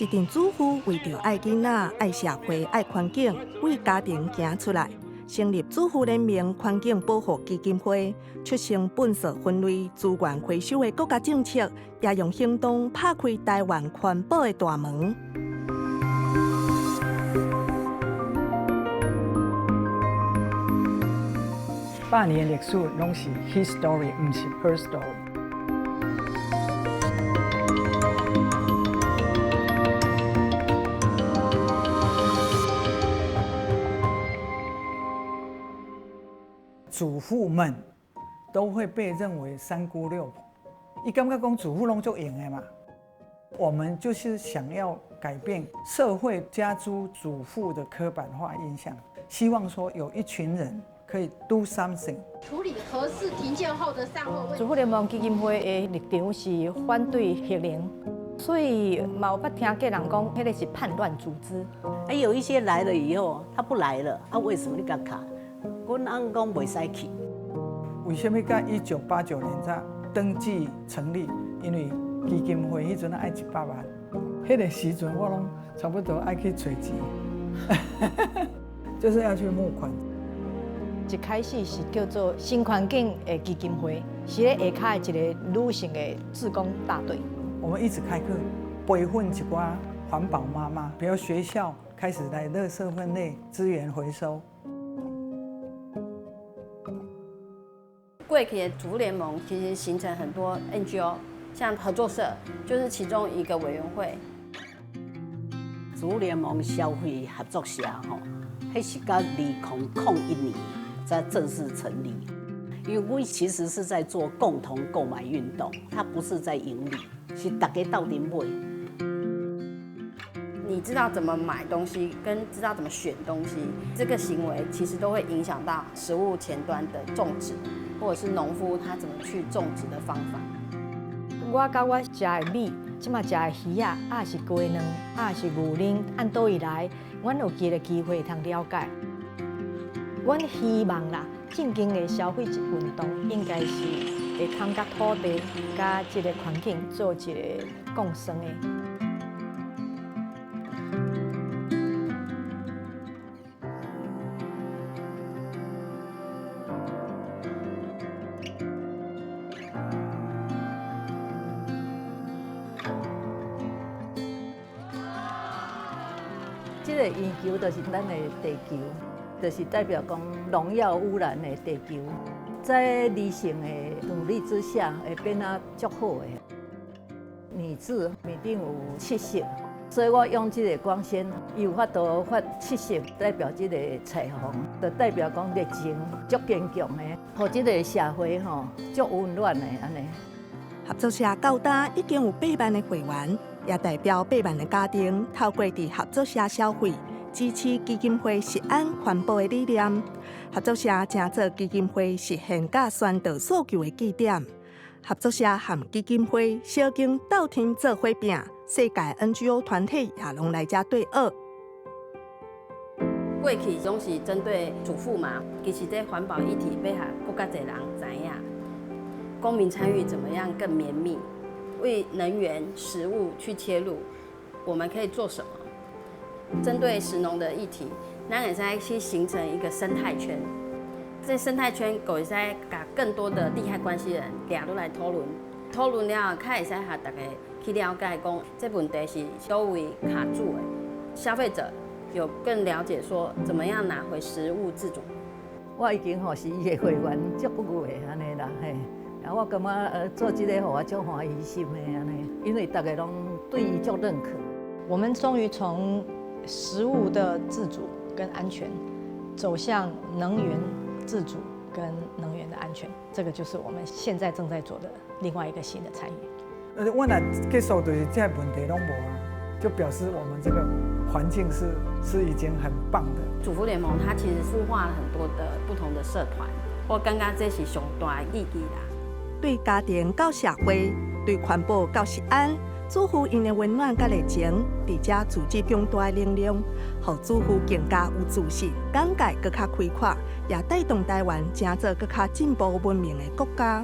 一阵主妇为着爱囡仔、爱社会、爱环境，为家庭行出来，成立主妇联盟环境保护基金会，促成垃圾分类、资源回收的国家政策，也用行动拍开台湾环保的大门。100年历史拢是 his story， 唔是 her story。主妇们都会被认为三姑六婆，伊感觉讲主妇拢就赢的嘛。我们就是想要改变社会加诸主妇的刻板化印象，希望说有一群人可以 do something， 处理合适停建后的善后问题。主妇联盟基金会的立场是反对欺凌，所以嘛有捌听过人讲，迄个是叛乱组织。还有一些来了以后，他不来了，为什么你甲卡？阮翁讲袂使去。为什么到1989年才登记成立？因为基金会迄阵爱100万，迄个时阵我拢差不多爱去找钱，就是要去募款。一开始是叫做新环境的基金会，是咧下骹的一个女性的志工大队。我们一直开课，培训一寡环保妈妈，比如学校开始来垃圾分类、资源回收。过去的主妇联盟其实形成很多 NGO， 像合作社就是其中一个委员会。主妇联盟消费合作社吼，迄是到2001年才正式成立。因为我们其实是在做共同购买运动，它不是在盈利，是大家斗阵买。你知道怎么买东西，跟知道怎么选东西，这个行为其实都会影响到食物前端的种植，或者是农夫他怎么去种植的方法。我甲我食的米，即马食的鱼啊，也是鸡卵，也是牛奶，按倒位来，阮有几个机会通了解。阮希望啦，正经的消费运动应该是会通甲土地、甲这个环境做一个共生的。这个研究就是咱的地球，就是代表讲农药污染的地球，在理性的努力之下，会变啊足好的。米质一定有七色，所以我用这个光纤，有法度发七色，代表这个彩虹，就代表讲热情足坚强的，和这个社会吼足温暖的安尼。合作社到今已经有8万的会员，也代表8万的家庭透过伫合作社消费，支持基金会实安环保的理念。合作社正做基金会实现甲宣导诉求的据点。合作社和基金会小经斗阵做伙拼，世界 NGO 团体也拢来遮对趖。过去总是针对主妇嘛，其实这环保议题要让更加侪人知影。公民参与怎么样更绵密？为能源、食物去切入，我们可以做什么？针对食农的议题，咱会使去形成一个生态圈。这生态圈会使把更多的利害关系人抓落来讨论，讨论了，较会使和大家去了解讲，这问题是倒位卡住的。消费者有更了解说，怎么样拿回食物自主。我已经是伊的会员足久的安尼啦，嘿。然后我感觉做这个，互我足欢喜心的安尼，因为大家拢对伊足认可。我们终于从食物的自主跟安全，走向能源自主跟能源的安全，这个就是我们现在正在做的另外一个新的参与。我若结束就是这问题拢无啊，就表示我们这个环境是已经很棒的。主妇联盟它其实孵化了很多的不同的社团，我感觉这是上大的意义啦。对家庭到社会，对环保到实安，主妇因的温暖甲热情，伫遮组织强大的能量，让主妇更加有自信，眼界更较开阔，也带动台湾成做更较进步文明的国家。